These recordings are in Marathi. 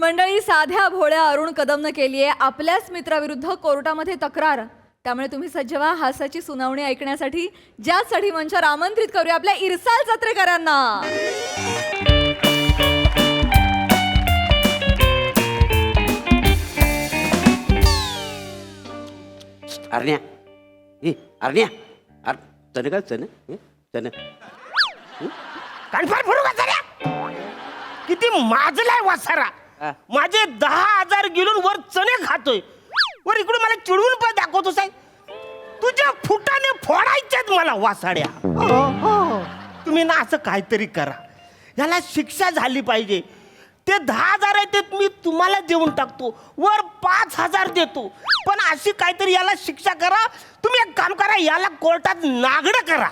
मंडळी, साध्या भोळ्या अरुण कदमनं केली आहे आपल्याच मित्राविरुद्ध कोर्टामध्ये तक्रार. त्यामुळे तुम्ही सज्ज व्हा हास्याची सुनावणी ऐकण्यासाठी, ज्यासाठी मंचावर आमंत्रित करूया आपल्या इरसाल जत्रेकरांना. अरण्या अरण्या चन का चन चन कन्फर्म करू का जरा? किती माजलाय वासारा. माझे 10,000 गिळून वर चणे खातोय, वर इकडून मला चिडवून पण दाखवतो साहेब. तुझ्या फुटाने फोडायच्यात मला वासाड्या. तुम्ही ना असं काहीतरी करा, याला शिक्षा झाली पाहिजे. ते 10,000 आहे ते मी तुम्हाला देऊन टाकतो, वर 5,000 देतो, पण अशी काहीतरी याला शिक्षा करा. तुम्ही एक काम करा, याला कोर्टात नागडं करा.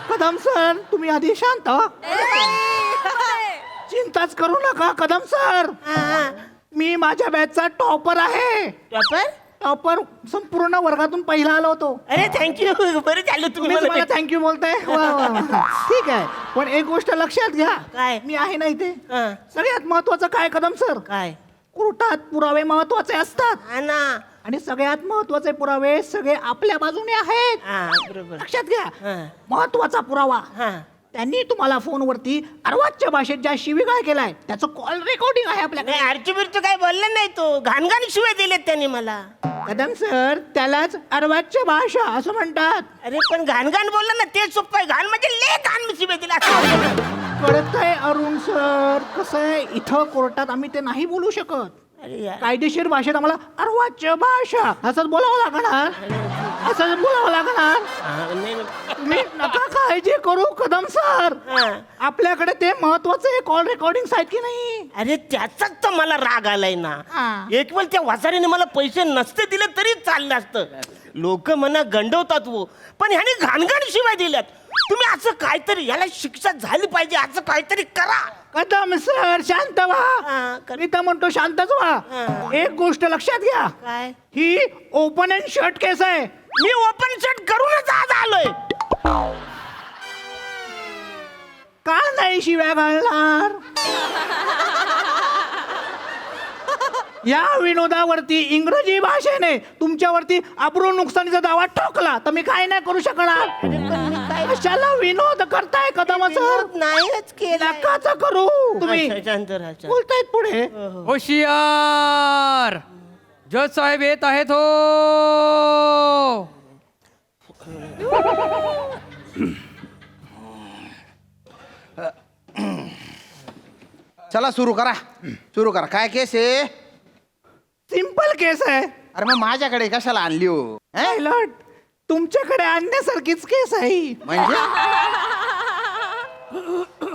कदम सर, तुम्ही आधी शांत व्हा. चिंताच करू नका कदम सर. मी माझ्या बॅचचा टॉपर आहे. टॉपर संपूर्ण वर्गातून पहिला आलो होतो. अरे थँक्यू, बरं झालं तुम्ही मला थँक्यू बोलताय. ठीक आहे, पण एक गोष्ट लक्षात घ्या. काय? मी आहे ना इथे. हा. सगळ्यात महत्वाचं काय कदम सर? काय? कोर्टात पुरावे महत्वाचे असतात, हा ना. आणि सगळ्यात महत्वाचे पुरावे सगळे आपल्या बाजूने आहेत. हा, बरोबर. लक्षात घ्या. हा. महत्वाचा पुरावा, हा. त्यांनी तुम्हाला फोनवरती अर्वाच्य भाषेत ज्या शिवीगाळ केलाय त्याचं कॉल रेकॉर्डिंग आहे आपल्याकडे. नाही, आरची बिरची काय बोललं नाही, तो घाणघाण शिवाय दिलेत त्यांनी मला. कदम सर, त्यालाच अर्वाच्य भाषा असं म्हणतात. अरे पण घाणघाण बोललं ना ते सोपं आहे, घाण म्हणजे ले घाण शिवाय दिला. कळतंय अरुण सर, कसं आहे इथं कोर्टात आम्ही ते नाही बोलू शकत. अरे यार. कायदेशीर भाषेत आम्हाला अर्वाच्य भाषा असंच बोलावं लागणार. असंच बोलावं लागणार. हा, नाही, नाही. तुम्ही नका काळजी करू कदम सर. हा. आपल्याकडे ते महत्वाचे कॉल रेकॉर्डिंग आहेत की नाही. अरे त्याचाच तर मला राग आलाय ना. हा. एक वेळ त्या वासारीने मला पैसे नसते दिले तरी चाललं असतं. लोक मना गंडवतात वो, पण ह्याने घाणघाण शिवाय दिल्यात. तुम्ही असं काहीतरी, याला शिक्षा झाली पाहिजे असं काहीतरी करा. कदम सर, शांत व्हा. हा, कर- मी तर म्हणतो शांतच व्हा. हा. एक गोष्ट लक्षात घ्या, काय? ही ओपन अँड शट केस आहे. मी ओपन शट करूनच आज आलोय. का नाही शिव्या घालणार? या विनोदावरती इंग्रजी भाषेने तुमच्यावरती अब्रू नुकसानीचा दावा ठोकला तर मी काय नाही करू शकणार. कशाला विनोद करताय कदम सर? नाहीच केला. नकाच करू. तुम्ही शांत राहा, शांत. बोलतायत पुढे. होशियार, जज साहेब येत आहेत हो. चला सुरू करा. काय केस आहे? सिंपल केस आहे. अरे मग माझ्याकडे कशाला आणली हो? पायलट, तुमच्याकडे आणण्यासारखीच केस आहे. म्हणजे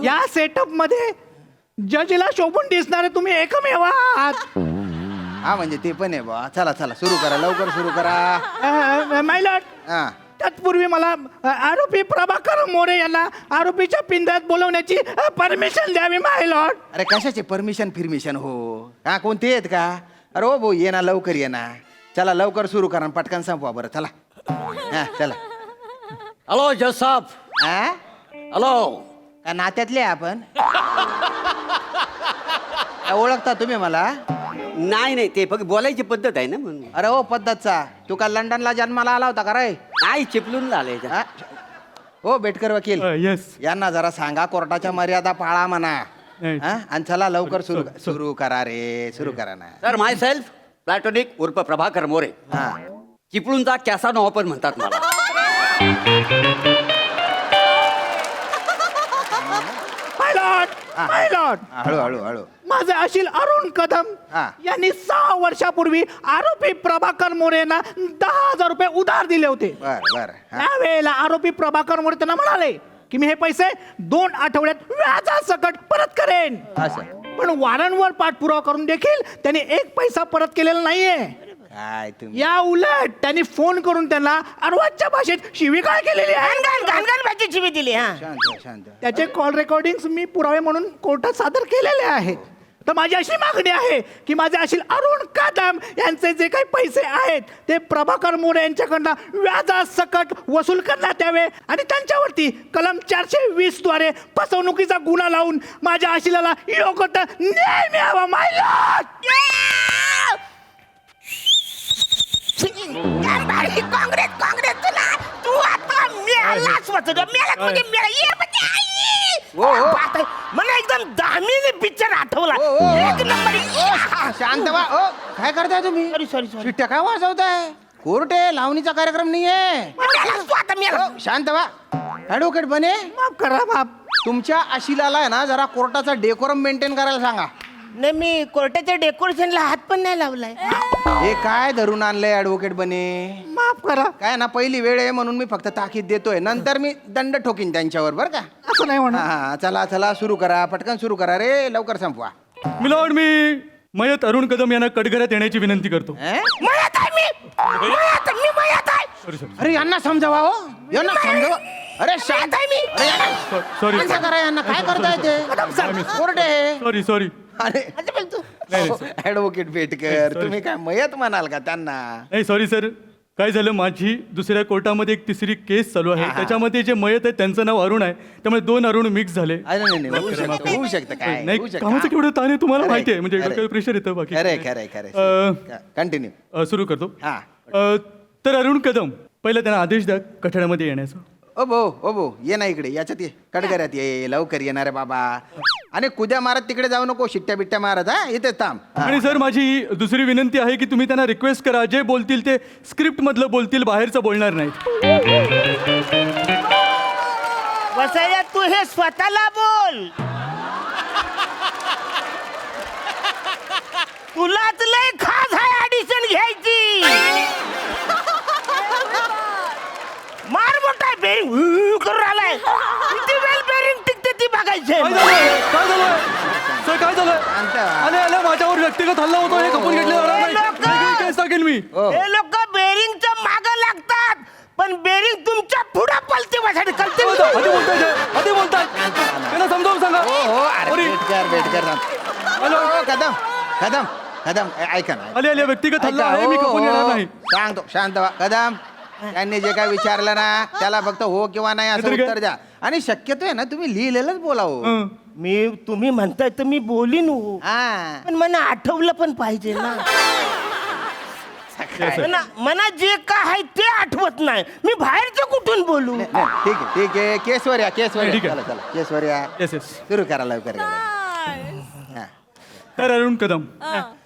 या सेटअप मध्ये जजला शोभून दिसणारे तुम्ही एकमेव आहात. हा, म्हणजे ते पण आहे बा. चला सुरू करा, लवकर सुरू करा. मायलट, हा, तत्पूर्वी मला आरोपी प्रभाकर मोरे यांना आरोपीच्या पिंजऱ्यात बोलवण्याची परमिशन द्यावी मायलॉट. अरे कशाचे परमिशन हो? हा, कोणते आहेत का? अरे हो भाऊ, ये ना, लवकर ये ना. चला लवकर सुरू करा, पटकन संपवा बरं. चला. हा, चला. हॅलो जज साहब. हा, हॅलो. का नात्यातले आहे आपण? का ओळखता तुम्ही मला? नाही ते फक्त बोलायची पद्धत आहे ना म्हणून. अरे हो, पद्धतचा. तू का लंडनला जन्माला आला होता का रे? नाही, चिपलून आले. हा? हो बेटकर वकील, येस. यांना जरा सांगा कोर्टाच्या मर्यादा पाळा म्हणा. हा? आणि चला लवकर सुरू करा रे, सुरू करा ना. सर, माय सेल्फ प्लॅटोनिक उर्फ प्रभाकर मोरे. हा, चिपळूणचा कॅसानो पण म्हणतात मला. पायलट, हळू. माझे अशील अरुण कदम हा. यांनी 6 वर्षापूर्वी आरोपी प्रभाकर मोरेंना 10,000 रुपये उधार दिले होते. बर. हा. त्यावेळेला आरोपी प्रभाकर मोरे त्यांना म्हणाले की मी हे पैसे 2 आठवड्यात व्याजासकट परत करेन. असं पण वारंवार पाठपुरावा करून देखील त्यांनी 1 पैसा परत केलेला नाहीये. काय तुम्ही? या उलट त्यांनी फोन करून त्यांना अर्वाच्य भाषेत शिवीगाळ केलेली आहे. घाणघाण भाजी शिवी दिली. हा. शांत. त्याचे कॉल रेकॉर्डिंग मी पुरावे म्हणून कोर्टात सादर केलेले आहेत. तर माझी अशी मागणी आहे की माझे अशील अरुण कदम यांचे जे काही पैसे आहेत ते प्रभाकर मोरे यांच्याकडनं व्याजासकट वसूल करण्यात यावे आणि त्यांच्यावरती कलम 420 द्वारे फसवणुकीचा गुन्हा लावून माझ्या आशिलाला योग्य तो न्याय मिळावा. माय लॉर्ड. काँग्रेस काँग्रेस तुला तू आता मिळालाच मिळाला म्हणजे मिळाला ये म्हणजे आई. हो, हो. बात आहे. मला एकदम दामिनी पिक्चर आठवला हो, हो. एक नंबर. शांत व्हा. ओ काय करताय तुम्ही? सॉरी सॉरी सॉरी शिट्ट्या काय वाजवताय? कोर्ट आहे, लावणीचा कार्यक्रम नाहीये. तू आता मिळाला ओ, शांत व्हा. ऍडव्होकेट बने, माफ करा माफ. तुमच्या आशिलाला आहे ना जरा कोर्टाचा डेकोरम मेंटेन करायला सांगा. नाही मी कोर्टाच्या डेकोरेशनला हात पण नाही लावलाय. हे काय धरून आणलंय ऍडव्होकेट बने? माफ करा. काय ना पहिली वेळ आहे म्हणून मी फक्त ताकीद देतोय, नंतर मी दंड ठोकीन त्यांच्यावर बरं का. असं नाही म्हणा. हा चला चला सुरू करा, पटकन सुरू करा रे, लवकर संपवा. मिलॉर्ड, मी मयत अरुण कदम यांना कटघऱ्यात येण्याची विनंती करतो. मयात आहे मी मयात आहे. अरे यांना समजावा हो, यांना समजावा. अरे शांत आहे मी. अरे यांना सॉरी शांत करा, यांना काय करताय ते? कोर्ट आहे. Sorry sorry. अरे आता बोल तू. ऍडव्होकेट बेटकर, तुम्ही काय मयत म्हणाल का त्यांना? नाही सॉरी सर, काय झालं, माझी दुसऱ्या कोर्टामध्ये एक तिसरी केस चालू आहे. त्याच्यामध्ये जे मयत आहे त्यांचं नाव अरुण आहे, त्यामुळे 2 अरुण मिक्स झाले. अरे नाही नाही, होऊ शकतं काय होऊ नाही, शकतं. कामाचं केवढं ताण आहे तुम्हाला खरंय, माहिती आहे, म्हणजे खरंय. डोक्यावर प्रेशर येतं बाकी. खरंय खरंय खरंय. अ, कंटिन्यू. सुरू करतो. हा. तर अरुण कदम, पहिला त्यांना आदेश द्या कठड्यामध्ये येण्याचा. ओ भो ये ना इकडे, याच्यात ये, कडकऱ्यात ये, लवकर येणार आहे बाबा. आणि कुद्या मारत तिकडे जाऊ नको, शिट्ट्या बिट्ट्या मारत. हा इथे थांब. हा. आणि सर माझी दुसरी विनंती आहे की तुम्ही त्यांना रिक्वेस्ट करा, जे बोलतील ते स्क्रिप्ट मधलं बोलतील, बाहेरचं बोलणार नाहीत. वसाया तू हे स्वतःला बोल. तुलाच लय खास आहे ऑडिशन घ्यायची. मार मोठा बेरिंग करून आलाय. किती वेळ बेरिंग टिकते ती बघायची. काय झालंय? काय झालंय? सर काय झालंय? शांत व्हा. आले आले माझ्यावर व्यक्तिगत हल्ला होतो, हे खपून घेतले जाणार नाही. लोकं! वेगळी केस टाकेन मी. हो. हे लोक बेरिंगच्या माग लागतात, पण बेरिंग तुमच्या पुढे पलते वासाठी कळते. आधी बोलताय ते, आधी बोलताय. त्यांना समजावून सांगा. हो हो, अरे अरे, बेटकर हॅलो. हो, कदम कदम कदम ऐका ना. आले आले व्यक्तिगत हल्ला ऐका, आहे, मी हो, खपून येणार हो. नाही. सांगतो, शांत व्हा. कदम, त्यांनी जे काय विचारलं ना त्याला फक्त हो किंवा नाही असं नाहीतर काय? उत्तर द्या. आणि शक्यतो आहे ना तुम्ही लिहिलेलंच बोलावं. हं. मी तुम्ही म्हणताय तर मी बोलीन हो. हा. पण मला आठवलं पण पाहिजे ना. मना जे काय आहे ते आठवत नाही. मी बाहेरचं कुठून बोलू. नाही, ठीक आहे ठीक आहे, केसवर या, केसवर या. ठीक आहे. चला चला केसवर या. Yes yes. सुरू करा लवकर. हा. तर अरुण कदम,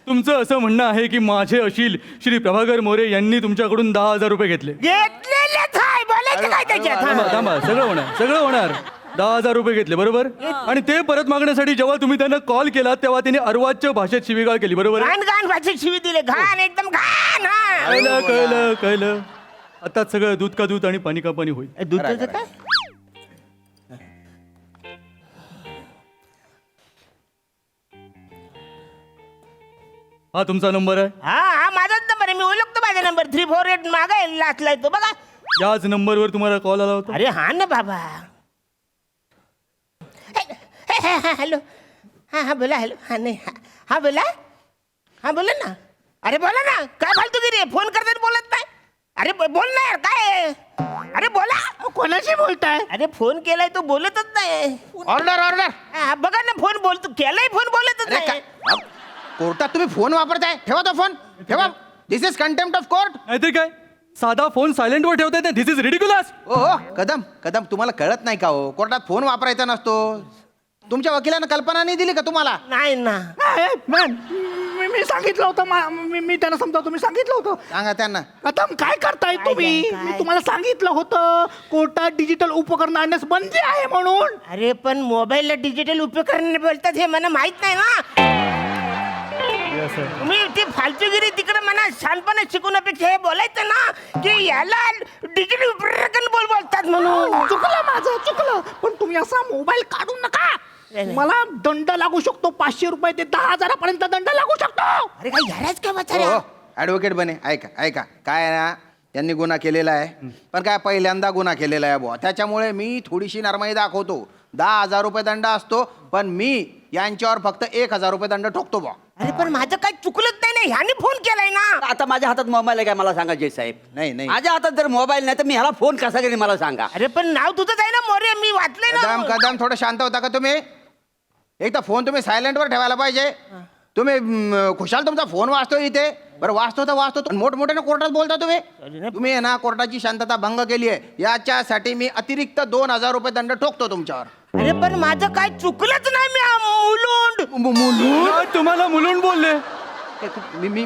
तुमचं असं म्हणणं आहे की माझे अशील श्री प्रभाकर मोरे यांनी तुमच्याकडून 10,000 रुपये घेतले. घेतलेलेच आहे, बोलायचं काय त्याच्यात. थांबा हा. थांबा, सगळं होणार, सगळं होणार. 10,000 रुपये घेतले बरोबर. आणि ते परत मागण्यासाठी जेव्हा तुम्ही त्यांना कॉल केला तेव्हा त्यांनी अर्वाच्य भाषेत शिवीगाळ केली बरोबर आहे? घाण घाण भाषेत शिवी दिले. घाण एकदम घाण. हा. कळलं कळलं कळलं. आता सगळं दूध का दूध आणि पाणी का पाणी होईल. दुधाचं काय. हा तुमचा नंबर आहे. हा हा माझाच नंबर आहे. मी ओळखतो माझा नंबर. 348 मागा लाचलाय तो बघा. याच नंबरवर तुम्हाला कॉल आला होता. अरे हा ना बाबा. हॅलो. हा हा बोला. हॅलो. हा नाही हा बोला. हा बोला ना. अरे बोला ना. काय फालतूगिरी आहे. फोन करतात बोलत नाही. अरे बोल ना यार. काय आहे? अरे बोला. कोणाशी बोलताय? अरे फोन केलाय तो बोलतच नाही. Order order. हा, बघा ना फोन बोलतो. केलाय फोन बोलतच अरे काय नाही. कोर्टात तुम्ही फोन वापरताय? ठेवा तो फोन, ठेवा. दिस इज कंटेम्प्ट ऑफ कोर्ट. नाहीतर काय, साधा फोन सायलेंट वर ठेवताय ना. This is ridiculous. ओ हो कदम कदम, तुम्हाला कळत नाही का हो? कोर्टात फोन वापरायचा नसतो. तुमच्या वकिलानं कल्पना नाही दिली का तुम्हाला? नाही ना. नाही, मॅन, मी सांगितलं होतं मी त्यांना समजावतो. मी सांगितलं होतं. सांगा त्यांना. कदम काय करताय तुम्ही? काय? मी तुम्हाला सांगितलं होतं कोर्टात डिजिटल उपकरण आणण्यास बंदी आहे म्हणून. अरे पण मोबाईलला डिजिटल उपकरण बोलतात हे मला माहित नाही ना. तुम्ही ती फालतूगिरी तिकडे मला शानपणे शिकवण्यापेक्षा हे बोलायचं ना की याला डिजिटल उपकरण बोलतात म्हणून. चुकलं माझं, चुकलं. पण तुम्ही असा मोबाईल काढू नका. मला दंड लागू शकतो. 500 रुपये ते 10,000 पर्यंत दंड लागू शकतो. अरे काय झालाच काय हो बचाऱ्या. ऍडव्होकेट बने, ऐका ऐका. काय आहे ना, त्यांनी गुन्हा केलेला आहे, पण काय पहिल्यांदा गुन्हा केलेला आहे बुवा. त्याच्यामुळे मी थोडीशी नरमाई दाखवतो. 10,000 रुपये दंड असतो, पण मी यांच्यावर फक्त 1,000 रुपये दंड ठोकतो बा. अरे पण माझं काय चुकलंच नाही ना, ह्याने फोन केलाय ना. आता माझ्या हातात मोबाईल आहे काय मला सांगा जय साहेब. नाही, नाही. माझ्या हातात जर मोबाईल नाही तर मी ह्याला फोन कसा करेन मला सांगा. अरे पण नाव तुझंच आहे ना मोरे, मी वाचले कदम ना. कदम थोडं शांत होता का तुम्ही? एक तर फोन तुम्ही सायलेंटवर ठेवायला पाहिजे. तुम्ही खुशाल तुमचा फोन वाचतो इथे. बरं वाचतो तर वाचतो, मोठमोठ्याने कोर्टात बोलता तुम्ही. तुम्ही आहे ना कोर्टाची शांतता भंग केली आहे, याच्यासाठी मी अतिरिक्त 2,000 रुपये दंड ठोकतो तुमच्यावर. अरे पण माझं काय चुकलंच नाही, मी मुलुंड. काय तुम्हाला मुलून बोलले?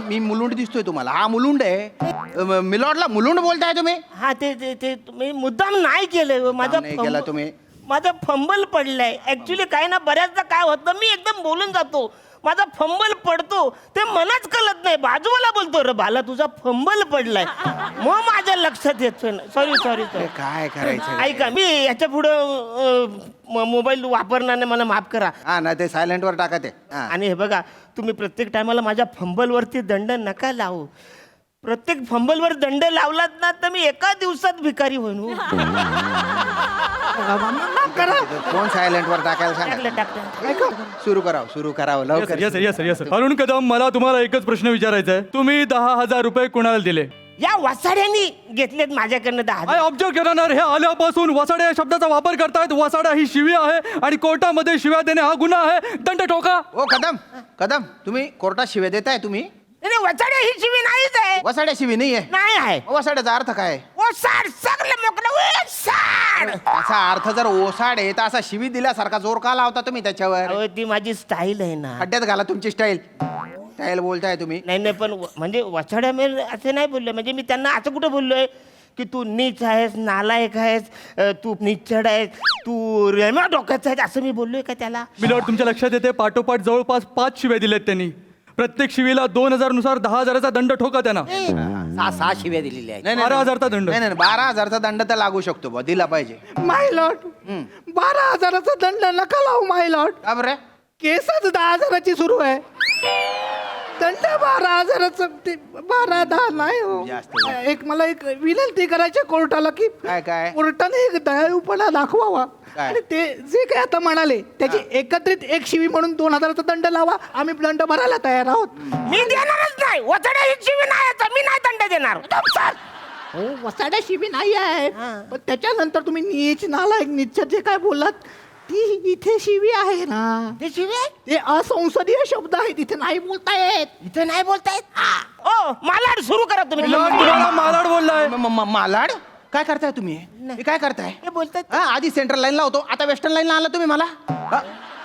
मी मुलुंड दिसतोय तुम्हाला? हा मुलुंड आहे. मिलॉर्डला मुलुंड बोलताय तुम्ही? हा ते तुम्ही मुद्दाम नाही केलं. नाही केला तुम्ही. माझा फंबल पडलाय. ऍक्च्युली काय ना, बऱ्याचदा काय होतं, मी एकदम बोलून जातो, माझा फंबल पडतो, ते मलाच कळत नाही. बाजूला बोलतो, रे बाला तुझा फंबल पडलाय, मग माझ्या लक्षात येतोय. सॉरी सॉरी अरे काय करायचं? ऐका, मी याच्या पुढं मोबाईल वापरणार नाही, मला माफ करा. हा ना, ते सायलेंटवर टाका ते. हा. आणि हे बघा, तुम्ही प्रत्येक टायमाला माझ्या फंबलवरती दंड नका लावू. प्रत्येक फंबलवर दंड लावलात ना तर मी एका दिवसात भिकारी होईन. फोन सायलेंटवर टाकायला सांगा. टाकलं. सुरू करावं लवकर. Yes sir. अरुण कदम, मला तुम्हाला एकच प्रश्न विचारायचा आहे. तुम्ही 10,000 रुपये कुणाला दिले? या वसाड्यांनी घेतलेत माझ्याकडनं 10,000. आय ऑब्जर्व करणार, हे आल्यापासून वसाडे या शब्दाचा वापर करतायत. वसाडा ही शिवी आहे आणि कोर्टामध्ये शिव्या देणे हा गुन्हा आहे. दंड ठोका. ओ कदम तुम्ही कोर्टात शिवे देताय तुम्ही? नाही, वसाड्या ही शिवी नाहीच आहे. वसाड्या शिवी नाहीये. नाही आहे. वसाड्याचा अर्थ काय? ओसाड सगळं मोकळं ओसाड. असा अर्थ जर ओसाड आहे तर असा शिवी दिल्यासारखा जोर का लावता तुम्ही त्याच्यावर? अहो, ती माझी स्टाईल आहे ना. खड्ड्यात घाला तुमची स्टाईल बोलताय तुम्ही. नाही पण म्हणजे वसाड्या मी असं नाही बोललोय. म्हणजे मी त्यांना असं कुठं बोललोय की तू नीच आहेस, नालायक आहेस, तू निचड आहेस, तू रेमा डोक्याचा आहेस, असं मी बोललोय का त्याला? मिलॉर्ड, तुमच्या लक्षात येते पाठोपाठ जवळपास 5 शिव्या दिलेत त्यांनी. प्रत्येक शिवीला 2,000 नुसार 10,000चा दंड ठोका त्यांना. 6 शिव्या दिलेल्या आहेत. 12,000चा दंड. नाही 12,000चा दंड तर लागू शकतो बा, दिला पाहिजे. माय लॉर्ड, 12,000चा दंड नका लावू माय लॉर्ड. का बरं? केसच 10,000ची सुरू आहे. दंड 12,000चं, ते 12-10 नाही हो. जास्त. मला एक विनंती करायची कोर्टाला की काय? कोर्टाने एक दयाळूपणा दाखवावा काय? आणि ते जे काय आता म्हणाले त्याची एकत्रित एक शिवी म्हणून 2,000चा दंड लावा. आम्ही दंड भरायला तयार आहोत. मी देणारच नाही. वसाड्या ही शिवी नाही आहे, तर मी नाही दंड देणार. हो, वसाड्या शिवी नाही आहे, पण त्याच्यानंतर तुम्ही नीच नालायक निच्छ जे काय बोललात ती इथे शिवी आहे ना. ते शिवी आहे? ते असंसदीय शब्द आहे, तिथे नाही बोलता येत. इथं नाही बोलतायत. ओ मालाड सुरू करा तुम्ही. मिलॉर्ड, तुम्हाला मालाड बोललाय. मालाड काय करताय तुम्ही? हे काय करताय? हे बोलतात. हा, आधी सेंट्रल लाईनला होतो, आता वेस्टर्न लाईनला आला तुम्ही मला.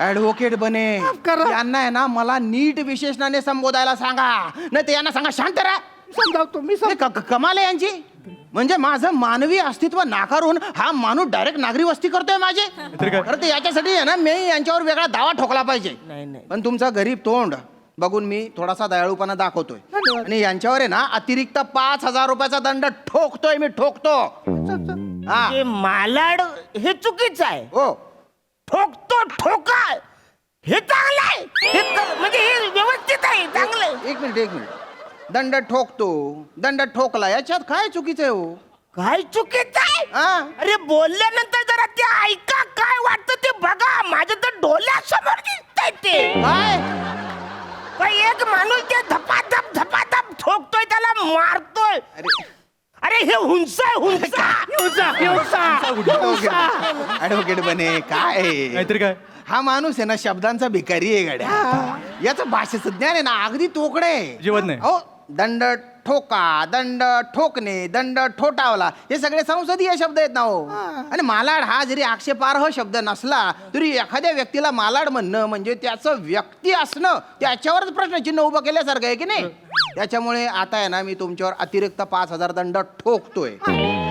ऍडव्होकेट बने. माफ करा. यांना आहे ना मला नीट विशेषणाने संबोधायला सांगा, नाही तर यांना सांगा शांत राहा. समजावतो मी. कमाल आहे यांची. म्हणजे माझं मानवी अस्तित्व नाकारून हा माणूस डायरेक्ट नागरी वस्ती करतोय माझे. तर काय? खरं तर याच्यासाठी आहे ना मी यांच्यावर वेगळा दावा ठोकला पाहिजे. नाही. पण तुमचा गरीब तोंड बघून मी थोडासा दयाळूपणा दाखवतोय धन्यवाद. आणि यांच्यावर आहे ना अतिरिक्त 5,000 रुपयाचा दंड ठोकतोय मी. हा. ते मालाड हे चुकीचं आहे. हो. ठोकतो ठोका हे चांगलं आहे. म्हणजे हे व्यवस्थित आहे, चांगलं आहे. एक मिनिट. दंड ठोकतो, दंड ठोकला, याच्यात काय चुकीचं आहे हो? काय चुकीचं आहे? हा. अरे बोलल्यानंतर जरा ते ऐका, काय वाटतं ते बघा. माझ्या तर डोळ्यासमोर दिसतंय ते. काय एक माणूस ते धपाधप ठोकतोय, त्याला मारतोय. अरे हे हुंसा आहे, हुंसा. ऍडव्होकेट बने काय? नाहीतरी काय? हा माणूस आहे ना शब्दांचा भिकारी आहे गाड्या. याचं भाषेचं ज्ञान आहे ना अगदी तोकडे. जीवन नाही. हो, दंड ठोका, दंड ठोकणे, दंड ठोठावला, हे सगळे संसदीय शब्द आहेत ना हो. आणि मालाड हा जरी आक्षेपार्ह शब्द नसला तरी एखाद्या व्यक्तीला मालाड म्हणणं म्हणजे त्याचं व्यक्ती असणं, त्याच्यावरच प्रश्नचिन्ह उभं केल्यासारखं आहे की नाही. त्याच्यामुळे आता आहे ना मी तुमच्यावर अतिरिक्त 5,000 दंड ठोकतोय.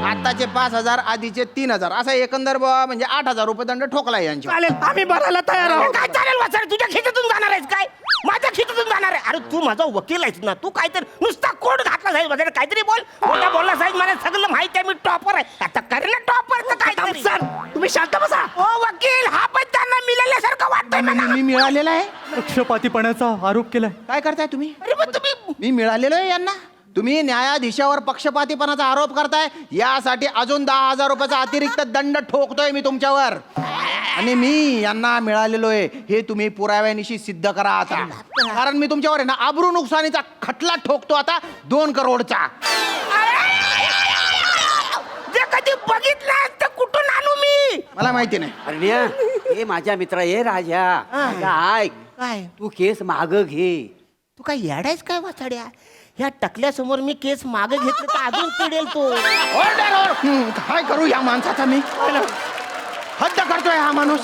आताचे 5,000, आधीचे 3,000, असा एकंदर म्हणजे 8,000 रुपये दंड ठोकलाय यांच्यावर. चालेल, आम्ही भरायला तयार आहोत. काय चालेल वाचाल? तुझ्या खिशातून जाणार आहेस काय? माझ्या खिशातून जाणार आहे? अरे तू माझा वकील आहेस ना, तू काहीतरी नुसता कोड घातला साहेब वगैरे काहीतरी बोल. मोठा बोलला साहेब, मला सगळं माहिती आहे, मी टॉपर आहे. आता करे ना टॉपर काय सर, तुम्ही शांत बसा. ओ वकील, हा पण त्यांना मिळाल्यासारखं वाटतंय मला. मी मिळालेला आहे. पक्षपातीपणाचा आरोप केलाय. काय करताय तुम्ही? अरे मग तुम्ही मी मिळालेलो आहे यांना. तुम्ही न्यायाधीशावर पक्षपातीपणाचा आरोप करताय, यासाठी अजून 10,000 रुपयाचा अतिरिक्त दंड ठोकतोय मी तुमच्यावर. आणि मी यांना मिळालेलो आहे हे तुम्ही पुराव्यानिशी सिद्ध करा आता. कारण मी तुमच्यावर आहे ना आबरू नुकसानीचा खटला ठोकतो आता 2 करोडचा. जे कधी बघितलं तर कुठून आणू मी? मला माहिती नाही. अरण्या हे माझ्या मित्रा ये राजा अगं, ऐक काय तू केस माग घे. तू काय येडायस काय वाचाड्या? ह्या टकल्यासमोर मी केस मागे घेतलं तर अजून चिडेल तो. काय करू या माणसाचा मी? हद्द करतोय हा माणूस.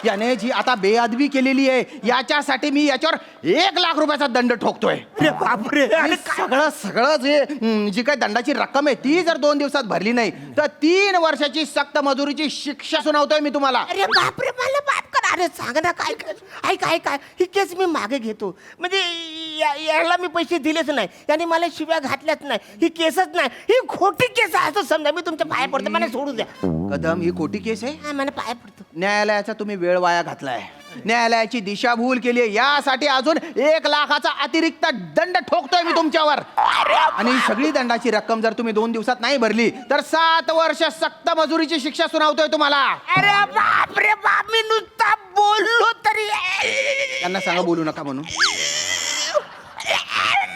याने जी आता बेअदबी केलेली आहे याच्यासाठी मी याच्यावर 1 लाख रुपयाचा दंड ठोकतोय. अरे बापरे, आणि सगळं जे जी काही दंडाची रक्कम आहे ती जर 2 दिवसात भरली नाही तर 3 वर्षाची सक्त मजुरीची शिक्षा सुनावतोय मी तुम्हाला. अरे बापरे, मला माफ करा. अरे सांग ना काय काय ही केस मी मागे घेतो. म्हणजे याला मी पैसे दिलेच नाही, याने मला शिव्या घातल्याच नाही, ही केसच नाही, ही खोटी केस आहे असं समजा. मी तुमच्या पाया पडतो, मला सोडू द्या. कदम ही खोटी केस आहे. हा, मला पाया पडतो. न्यायालयाचा तुम्ही वेळ वाया घातलाय. न्यायालयाची दिशाभूल केली आहे यासाठी अजून 1 लाखाचा अतिरिक्त दंड ठोकतोय मी तुमच्यावर. आणि ही सगळी दंडाची रक्कम जर तुम्ही 2 दिवसात नाही भरली तर 7 वर्ष सक्त मजुरीची शिक्षा सुनावतोय तुम्हाला. अरे बापरे बाप, मी नुसता बोललो तरी. त्यांना सांगा बोलू नका म्हणून.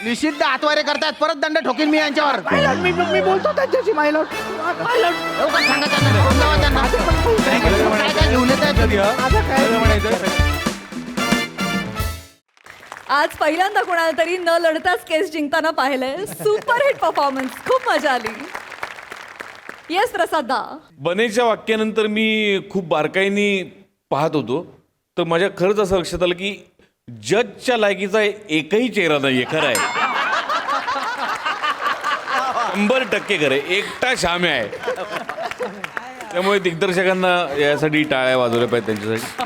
निषिद्ध हातवारे करतायत, परत दंड ठोकीन मी यांच्यावर. मी बोलतो त्यांच्याशी मायलॉट. लवकर सांगा त्यांना, फोन लावा त्यांना. काय घेऊन येत आज पहिल्यांदा कोणाला तरी न लढताच केस जिंकताना पाहिलंय. सुपर हिट परफॉर्मन्स, खूप मजा आली. येस प्रसाद दा. बनेच्या वाक्यानंतर मी खूप बारकाईने पाहत होतो तर माझ्या खरंच असं लक्षात आलं की जजच्या लायकीचा एकही चेहरा नाहीये. खरं आहे, 100% खरं आहे. एकटा शाम्या आहे. त्यामुळे दिग्दर्शकांना यासाठी टाळ्या वाजवल्या पाहिजे त्यांच्यासाठी.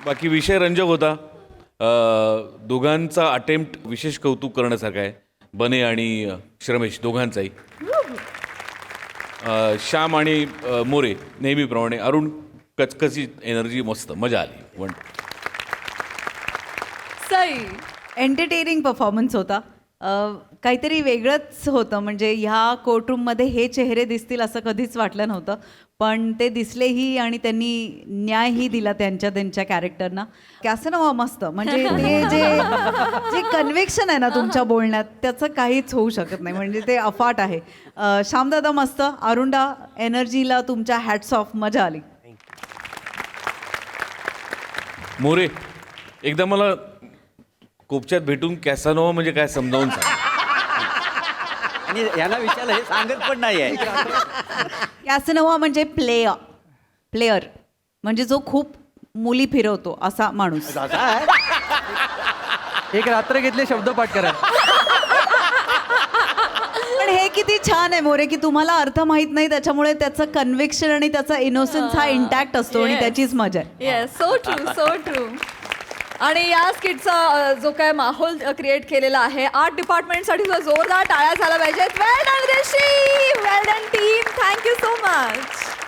बाकी विषय रंजक होता. दोघांचा अटेम्प्ट विशेष कौतुक करण्यासारखा आहे, बने आणि श्रमेश दोघांचाही. श्याम आणि मोरे नेहमीप्रमाणे. अरुण कचकची एनर्जी, मस्त मजा आली. सई. एंटरटेनिंग परफॉर्मन्स होता. काहीतरी वेगळंच होतं. म्हणजे ह्या कोर्टरूममध्ये हे चेहरे दिसतील असं कधीच वाटलं नव्हतं, पण ते दिसलेही आणि त्यांनी न्यायही दिला त्यांच्या कॅरेक्टरना. कॅसनोव्हा मस्त. म्हणजे ते जे कन्व्हिक्शन आहे ना तुमच्या बोलण्यात त्याचं काहीच होऊ शकत नाही. म्हणजे ते अफाट आहे. श्यामदादा मस्त. अरुणदा एनर्जीला तुमच्या हॅट्स ऑफ, मजा आली. मोरे एकदा मला कोपच्यात भेटून कॅसानोवा म्हणजे काय समजावून सांग. आणि यांना विचारलं हे सांगत पण नाही आहे. कॅसनोव्हा म्हणजे प्लेयर म्हणजे जो खूप मुली फिरवतो असा माणूस. एक रात्र घेतले शब्द पाठ करा. पण हे किती छान आहे मोरे की तुम्हाला अर्थ माहित नाही त्याच्यामुळे त्याचं कन्व्हिक्शन आणि त्याचा इनोसन्स हा इंटॅक्ट असतो आणि त्याचीच मजा आहे. Yes, so true, so true. आणि या स्किटचा जो काय माहोल क्रिएट केलेला आहे, 8 डिपार्टमेंटसाठी जोरदार टाळ्या झाल्या पाहिजेत. Well done Rishi, well done team, thank you so much.